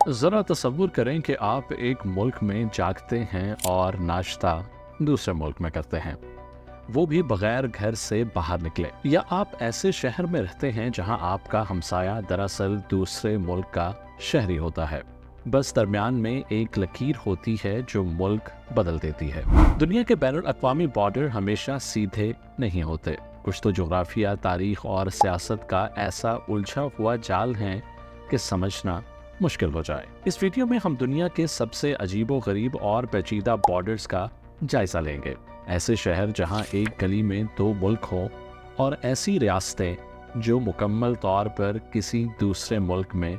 ज़रा तसव्वुर करें कि आप एक मुल्क में जागते हैं और नाश्ता दूसरे मुल्क में करते हैं, वो भी बगैर घर से बाहर निकले। या आप ऐसे शहर में रहते हैं जहां आपका हमसाया दरअसल दूसरे मुल्क का शहरी होता है, बस दरमियान में एक लकीर होती है जो मुल्क बदल देती है। दुनिया के बैनुल अक़वामी बॉर्डर हमेशा सीधे नहीं होते। कुछ तो जोग्राफिया, तारीख और सियासत का ऐसा उलझा हुआ जाल है कि समझना मुश्किल हो जाए। इस वीडियो में हम दुनिया के सबसे अजीबो गरीब और पेचीदा बॉर्डर्स का जायजा लेंगे। ऐसे शहर जहां एक गली में दो मुल्क हो और ऐसी रियासतें जो मुकम्मल तौर पर किसी दूसरे मुल्क में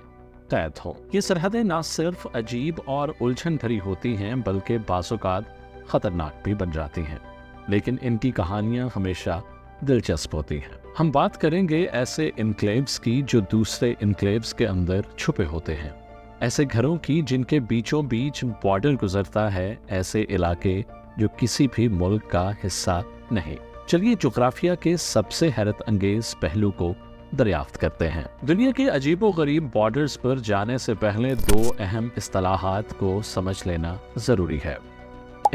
कैद हो। ये सरहदें ना सिर्फ अजीब और उलझन भरी होती हैं बल्कि बाज़-औक़ात खतरनाक भी बन जाती हैं, लेकिन इनकी कहानियां हमेशा दिलचस्प होती हैं। हम बात करेंगे ऐसे इनक्लेव्स की जो दूसरे इनक्लेव्स के अंदर छुपे होते हैं, ऐसे घरों की जिनके बीचों बीच बॉर्डर गुजरता है, ऐसे इलाके जो किसी भी मुल्क का हिस्सा नहीं। चलिए जुग्राफिया के सबसे हैरत अंगेज पहलू को दरियाफ्त करते हैं। दुनिया के अजीबो गरीब बॉर्डर्स पर जाने से पहले दो अहम इस्तिलाहात को समझ लेना जरूरी है।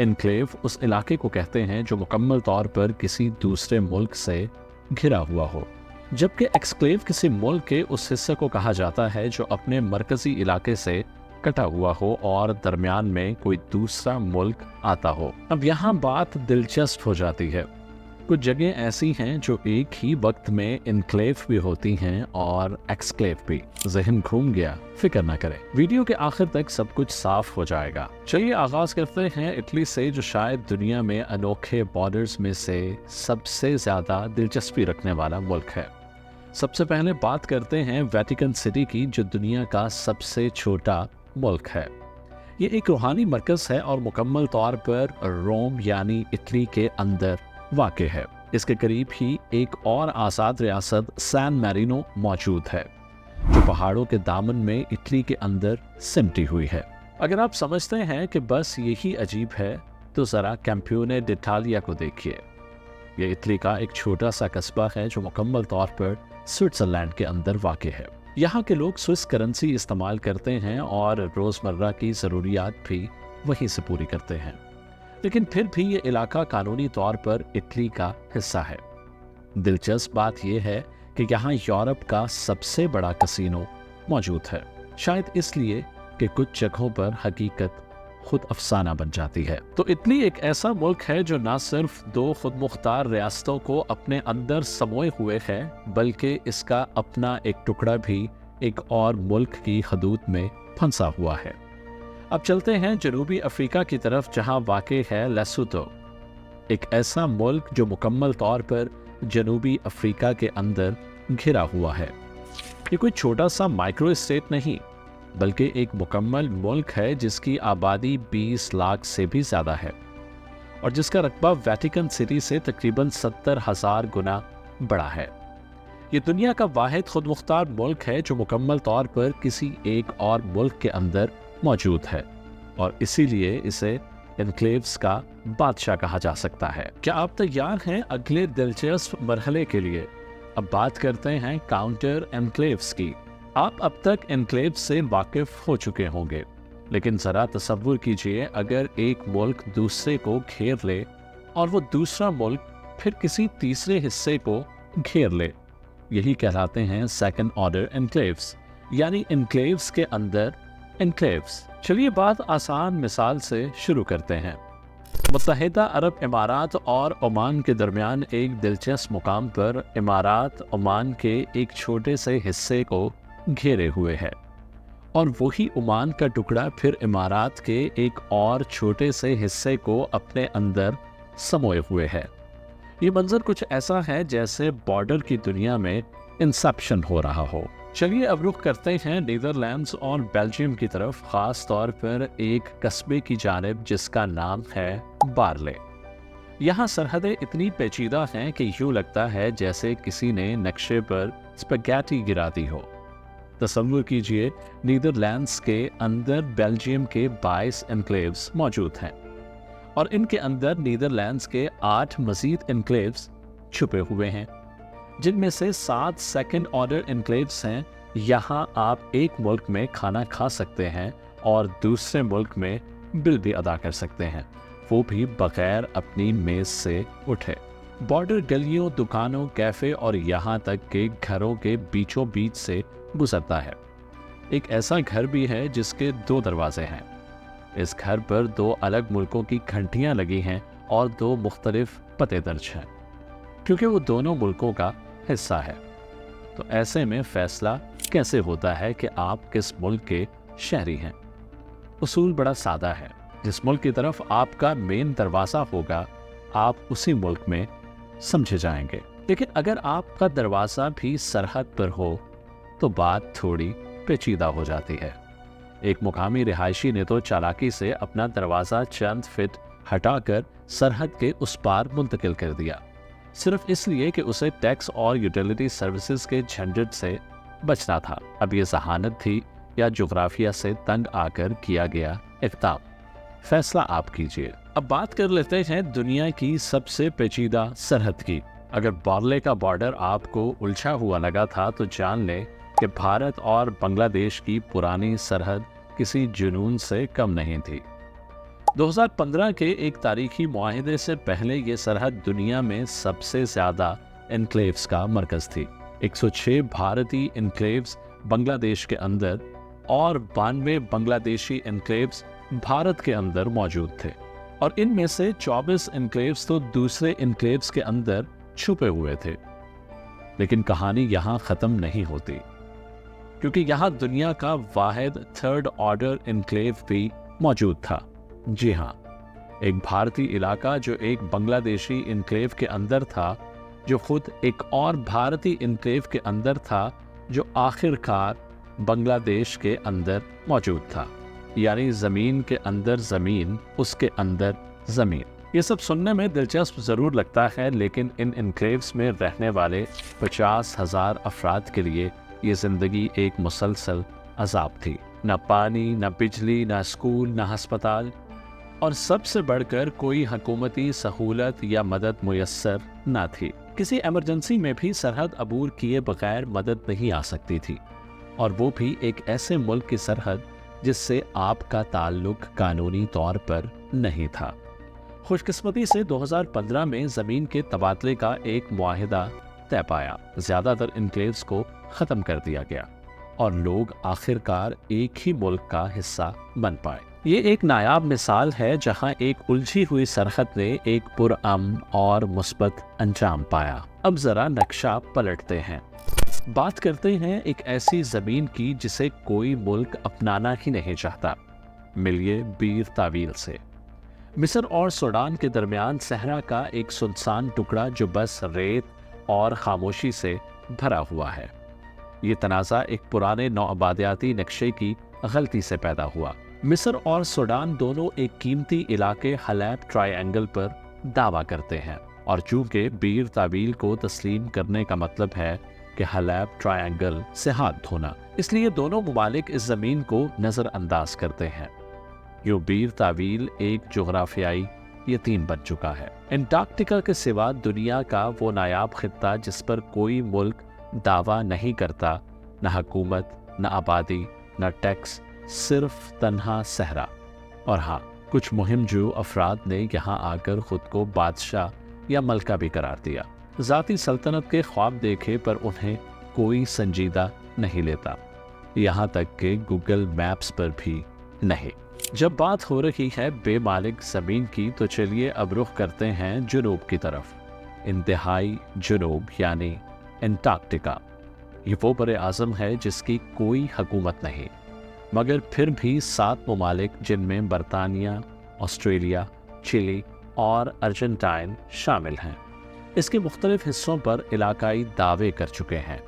एनक्लेव उस इलाके को कहते हैं जो मुकम्मल तौर पर किसी दूसरे मुल्क से घिरा हुआ हो, जबकि एक्सक्लेव किसी मुल्क के उस हिस्से को कहा जाता है जो अपने मरकजी इलाके से कटा हुआ हो और दरमियान में कोई दूसरा मुल्क आता हो। अब यहाँ बात दिलचस्प हो जाती है। कुछ जगह ऐसी हैं जो एक ही वक्त में इनक्लेव भी होती हैं और एक्सक्लेव भी। ज़हन घूम गया? फिक्र ना करें, वीडियो के आखिर तक सब कुछ साफ हो जाएगा। चलिए आगाज करते हैं इटली से, जो शायद दुनिया में अनोखे बॉर्डर्स में से सबसे ज्यादा दिलचस्पी रखने वाला मुल्क है। सबसे पहले बात करते हैं वेटिकन सिटी की, जो दुनिया का सबसे छोटा मुल्क है। ये एक रूहानी मरकज है और मुकम्मल तौर पर रोम यानी इटली के अंदर वाक़ है। इसके करीब ही एक और आज़ाद रियासत सैन मैरिनो मौजूद है, जो पहाड़ों के दामन में इटली के अंदर सिमटी हुई है। अगर आप समझते हैं कि बस यही अजीब है, तो ज़रा कैंपियोने d'Italia को देखिए। ये इटली का एक छोटा सा कस्बा है जो मुकम्मल तौर पर स्विट्ज़रलैंड के अंदर वाक़ है। यहाँ के लोग स्विस करेंसी इस्तेमाल करते हैं और रोज़मर्रा की ज़रूरियात भी वहीं से पूरी करते हैं, लेकिन फिर भी ये इलाका कानूनी तौर पर इटली का हिस्सा है। दिलचस्प बात यह है कि यहाँ यूरोप का सबसे बड़ा कसीनो मौजूद है, शायद इसलिए कि कुछ जगहों पर हकीकत खुद अफसाना बन जाती है। तो इटली एक ऐसा मुल्क है जो न सिर्फ दो खुद मुख्तार रियासतों को अपने अंदर समोए हुए है, बल्कि इसका अपना एक टुकड़ा भी एक और मुल्क की हदूद में फंसा हुआ है। अब चलते हैं जनूबी अफ्रीका की तरफ, जहां वाक़े है लेसोथो, एक ऐसा मुल्क जो मुकम्मल तौर पर जनूबी अफ्रीका के अंदर घिरा हुआ है। ये कोई छोटा सा माइक्रो स्टेट नहीं, बल्कि एक मुकम्मल मुल्क है जिसकी आबादी 20 लाख से भी ज़्यादा है और जिसका रकबा वेटिकन सिटी से तकरीबन 70,000 गुना बड़ा है। ये दुनिया का वाहिद खुद मुख्तार मुल्क है जो मुकम्मल तौर पर किसी एक और मुल्क के अंदर मौजूद है और इसीलिए इसे एनक्लेव्स का बादशाह कहा जा सकता है। क्या आप तैयार हैं अगले दिलचस्प मरहले के लिए? अब बात करते हैं काउंटर एनक्लेव्स की। आप अब तक एनक्लेव से वाकिफ हो चुके होंगे, लेकिन ज़रा तसव्वुर कीजिए अगर एक मुल्क दूसरे को घेर ले और वो दूसरा मुल्क फिर किसी तीसरे हिस्से को घेर ले। यही कहलाते हैं सेकंड ऑर्डर एनक्लेव्स, यानी एनक्लेव्स के अंदर एनक्लेव्स। चलिए बात आसान मिसाल से शुरू करते हैं। मुत्तहिदा अरब इमारात और ओमान के दरमियान एक दिलचस्प मुकाम पर इमारात ओमान के एक छोटे से हिस्से को घेरे हुए है और वही ओमान का टुकड़ा फिर इमारात के एक और छोटे से हिस्से को अपने अंदर समोए हुए है। ये मंजर कुछ ऐसा है जैसे बॉर्डर की दुनिया में इंसेप्शन हो रहा हो। चलिए अब रुख करते हैं नीदरलैंड्स और बेल्जियम की तरफ, खास तौर पर एक कस्बे की जानिब जिसका नाम है बार्ले। यहाँ सरहदें इतनी पेचीदा हैं कि यूँ लगता है जैसे किसी ने नक्शे पर स्पैगेटी गिरा दी हो। तसव्वुर कीजिए नीदरलैंड्स के अंदर बेल्जियम के 22 एनक्लेव्स मौजूद हैं और इनके अंदर नीदरलैंड्स के 8 मजीद एनक्लेव्स छुपे हुए हैं, जिनमें से 7 सेकंड ऑर्डर एनक्लेव्स हैं, यहाँ आप एक मुल्क में खाना खा सकते हैं और दूसरे मुल्क में बिल भी अदा कर सकते हैं, वो भी बगैर अपनी मेज से उठे। बॉर्डर गलियों, दुकानों, कैफे और यहाँ तक के घरों के बीचों बीच से गुजरता है। एक ऐसा घर भी है जिसके 2 दरवाजे हैं। इस घर पर 2 अलग मुल्कों की घंटियां लगी हैं और 2 मुख्तलिफ पते दर्ज हैं, क्योंकि वो दोनों मुल्कों का हिस्सा है। तो ऐसे में फैसला कैसे होता है कि आप किस मुल्क के शहरी हैं? उसूल बड़ा सादा है। जिस मुल्क की तरफ आपका मेन दरवाज़ा होगा, आप उसी मुल्क में समझे जाएंगे। लेकिन अगर आपका दरवाज़ा भी सरहद पर हो तो बात थोड़ी पेचीदा हो जाती है। एक मुकामी रिहायशी ने तो चालाकी से अपना दरवाज़ा चंद फीट हटाकर सरहद के उस पार मुंतकिल कर दिया, सिर्फ इसलिए कि उसे टैक्स और यूटिलिटी सर्विसेज के झंझट से बचना था। अब ये जहानत थी या जोग्राफिया से तंग आकर किया गया इक़दाम? फैसला आप कीजिए। अब बात कर लेते हैं दुनिया की सबसे पेचीदा सरहद की। अगर बार्ले का बॉर्डर आपको उलझा हुआ लगा था तो जान लें कि भारत और बांग्लादेश की पुरानी सरहद किसी जुनून से कम नहीं थी। 2015 के एक तारीखी मुआहिदे से पहले ये सरहद दुनिया में सबसे ज्यादा एनक्लेव्स का मरकज थी। 106 भारतीय एनक्लेव्स बांग्लादेश के अंदर और 92 बांग्लादेशी एनक्लेव्स भारत के अंदर मौजूद थे, और इनमें से 24 एनक्लेव्स तो दूसरे एनक्लेव्स के अंदर छुपे हुए थे। लेकिन कहानी यहाँ खत्म नहीं होती, क्योंकि यहाँ दुनिया का वाहिद 3rd ऑर्डर एनक्लेव भी मौजूद था। जी हाँ, एक भारतीय इलाका जो एक बांग्लादेशी एनक्लेव के अंदर था, जो खुद एक और भारतीय एनक्लेव के अंदर था, जो आखिरकार बांग्लादेश के अंदर मौजूद था। यानी जमीन के अंदर जमीन, उसके अंदर जमीन। ये सब सुनने में दिलचस्प जरूर लगता है, लेकिन इन एनक्लेव्स में रहने वाले 50,000 अफराद के लिए ये जिंदगी एक मुसलसल अजाब थी। न पानी, न बिजली, न स्कूल, न अस्पताल, और सबसे बढ़कर कोई हुकूमती सहूलत या मदद मुयस्सर न थी। किसी इमरजेंसी में भी सरहद अबूर किए बगैर मदद नहीं आ सकती थी, और वो भी एक ऐसे मुल्क की सरहद जिससे आपका ताल्लुक कानूनी तौर पर नहीं था। खुशकिस्मती से 2015 में ज़मीन के तबादले का एक मुआहिदा तय पाया। ज़्यादातर एनक्लेव्स को ख़त्म कर दिया गया और लोग आखिरकार एक ही मुल्क का हिस्सा बन पाए। ये एक नायाब मिसाल है जहां एक उलझी हुई सरहद ने एक पुरअमन और मुस्बत अंजाम पाया। अब ज़रा नक्शा पलटते हैं। बात करते हैं एक ऐसी ज़मीन की जिसे कोई मुल्क अपनाना ही नहीं चाहता। मिलिए बीर तावील से। मिस्र और सूडान के दरमियान सहरा का एक सुनसान टुकड़ा जो बस रेत और खामोशी से भरा हुआ है। ये तनाज़ा एक पुराने नौआबादियाती नक्शे की गलती से पैदा हुआ। मिस्र और सूडान दोनों एक कीमती इलाके हलैब ट्रायंगल पर दावा करते हैं, और चूंकि बीर तावील को तस्लीम करने का मतलब है कि हलैब ट्रायंगल से हाथ धोना, इसलिए दोनों मुमालिक इस जमीन को नजरअंदाज करते हैं। यूं बीर तावील एक जोग्राफियाई यतीम बन चुका है। एंटार्कटिका के सिवा दुनिया का वो नायाब खित्ता जिस पर कोई मुल्क दावा नहीं करता, न हुकूमत, न आबादी, न टैक्स, सिर्फ तन्हा सहरा। और हाँ, कुछ मुहिमजू अफराद ने यहाँ आकर खुद को बादशाह या मलका भी करार दिया। ज़ाती सल्तनत के ख्वाब देखे पर उन्हें कोई संजीदा नहीं लेता, यहाँ तक कि गूगल मैप्स पर भी नहीं। जब बात हो रही है बेमालिक ज़मीन की, तो चलिए अब रुख करते हैं जुनूब की तरफ। इंतहाई जुनूब यानी एंटार्कटिका। ये वो बर आज़म है जिसकी कोई हुकूमत नहीं, मगर फिर भी 7 ममालिक जिनमें बरतानिया, ऑस्ट्रेलिया, चिली और अर्जेंटाइन शामिल हैं, इसके मुख्तलिफ हिस्सों पर इलाकाई दावे कर चुके हैं।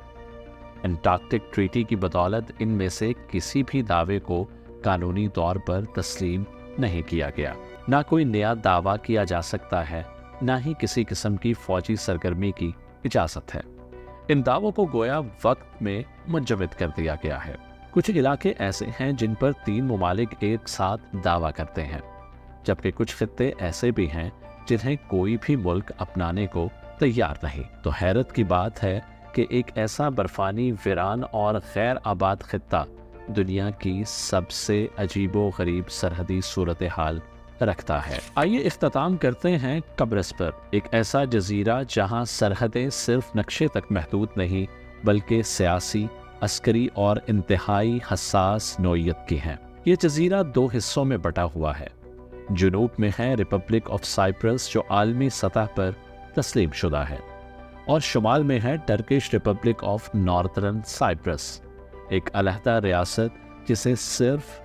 एंटार्कटिक ट्रीटी की बदौलत इनमें से किसी भी दावे को कानूनी तौर पर तस्लीम नहीं किया गया। ना कोई नया दावा किया जा सकता है, ना ही किसी किस्म की फौजी सरगर्मी की इजाज़त है। इन दावों को गोया वक्त में मुंजमद कर दिया गया है। कुछ इलाके ऐसे हैं जिन पर 3 ममालिक एक साथ दावा करते हैं, जबकि कुछ खित्ते ऐसे भी हैं जिन्हें कोई भी मुल्क अपनाने को तैयार नहीं। तो हैरत की बात है کہ ایک ایسا برفانی ویران اور غیر آباد خطہ دنیا کی سب سے عجیب و غریب سرحدی صورتحال رکھتا ہے۔ آئیے اختتام کرتے ہیں قبرص پر، ایک ایسا جزیرہ جہاں سرحدیں صرف نقشے تک محدود نہیں بلکہ سیاسی، عسکری اور انتہائی حساس نوعیت کی ہیں۔ یہ جزیرہ 2 حصوں میں بٹا ہوا ہے۔ جنوب میں ہے ریپبلک آف سائپرس جو عالمی سطح پر تسلیم شدہ ہے، اور شمال میں ہے Turkish republic of northern Cyprus, ایک علیحدہ ریاست جسے صرف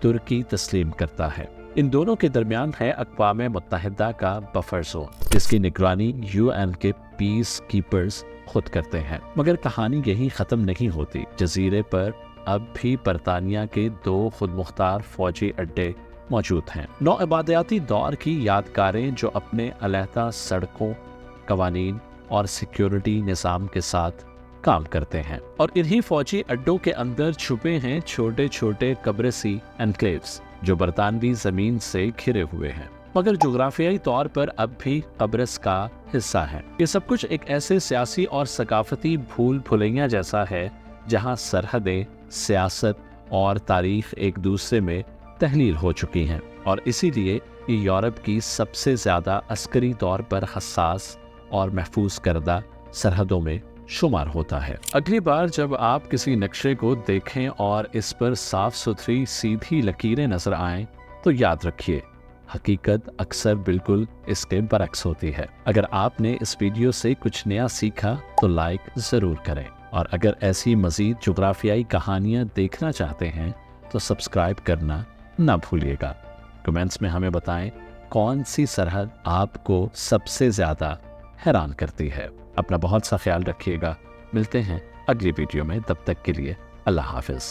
ترکی تسلیم کرتا ہے۔ ان دونوں کے درمیان ہے اقوام متحدہ کا بفر زون، جس کی نگرانی UN کے پیس کیپرز خود کرتے ہیں۔ مگر کہانی یہی ختم نہیں ہوتی۔ جزیرے پر اب بھی برطانیہ کے 2 خود مختار فوجی اڈے موجود ہیں، نو آبادیاتی دور کی یادگاریں جو اپنے علیحدہ سڑکوں، قوانین اور سیکیورٹی نظام کے ساتھ کام کرتے ہیں، اور انہی فوجی اڈوں کے اندر چھپے ہیں چھوٹے چھوٹے قبرصی انکلیوز جو برطانوی زمین سے گھرے ہوئے ہیں مگر جغرافیائی طور پر اب بھی قبرص کا حصہ ہیں۔ یہ سب کچھ ایک ایسے سیاسی اور ثقافتی بھول بھلیاں جیسا ہے جہاں سرحدیں، سیاست اور تاریخ ایک دوسرے میں تحلیل ہو چکی ہیں، اور اسی لیے یہ یورپ کی سب سے زیادہ عسکری طور پر حساس اور محفوظ کردہ سرحدوں میں شمار ہوتا ہے۔ اگلی بار جب آپ کسی نقشے کو دیکھیں اور اس پر صاف ستھری سیدھی لکیریں نظر آئیں تو یاد رکھیے، حقیقت اکثر بالکل اس کے برعکس ہوتی ہے۔ اگر آپ نے اس ویڈیو سے کچھ نیا سیکھا تو لائک ضرور کریں، اور اگر ایسی مزید جغرافیائی کہانیاں دیکھنا چاہتے ہیں تو سبسکرائب کرنا نہ بھولیے گا۔ کمنٹس میں ہمیں بتائیں کون سی سرحد آپ کو سب سے زیادہ حیران کرتی ہے۔ اپنا بہت سا خیال رکھیے گا، ملتے ہیں اگلی ویڈیو میں، تب تک کے لیے اللہ حافظ۔